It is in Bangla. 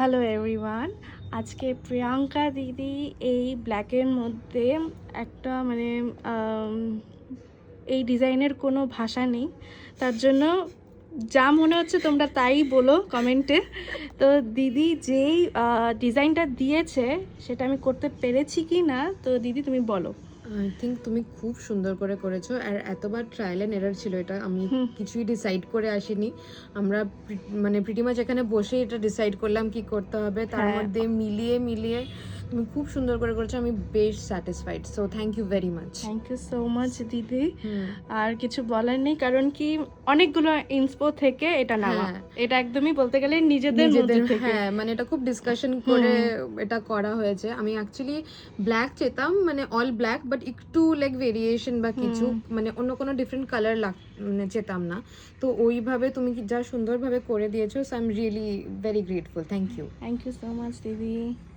হ্যালো এভরিওয়ান, আজকে প্রিয়াঙ্কা দিদি এই ব্ল্যাকের মধ্যে একটা আম, এই ডিজাইনের কোনো ভাষা নেই, তার জন্য যা মনে হচ্ছে তোমরা তাই বলো কমেন্টে। তো দিদি যেই ডিজাইনটা দিয়েছে সেটা আমি করতে পেরেছি কি না, তো দিদি তুমি বলো। আই থিঙ্ক তুমি খুব সুন্দর করে করেছো। আর এতবার ট্রায়াল অ্যান্ড এরর ছিল, এটা আমি কিছুই ডিসাইড করে আসিনি। আমরা প্রিটি মাচ এখানে বসে এটা ডিসাইড করলাম কি করতে হবে, তার হ্যাঁ, মধ্যে মিলিয়ে মিলিয়ে তুমি খুব সুন্দর করে করেছো। আমি বেশ satisfied, so thank you very much. Thank you so much দিদি। হুম। আর কিছু বলার নেই, কারণ কি অনেকগুলো ইন্সপো থেকে এটা নেওয়া, হ্যাঁ, এটা একদমই বলতে গেলে নিজেদের মধ্যে নিজেদের, থেকে। হ্যাঁ, মানে এটা খুব ডিসকাশন করে এটা করা হয়েছে। আমি অ্যাকচুয়ালি ব্ল্যাক চেতাম, মানে অল ব্ল্যাক, বাট একটু লাইক ভেরিয়েশন বা কিছু, মানে অন্য কোনো ডিফারেন্ট কালার মানে চেতাম না। তো ওইভাবে তুমি যা সুন্দরভাবে করে দিয়েছো, so I am really very grateful. Thank you. Thank you so much দিদি।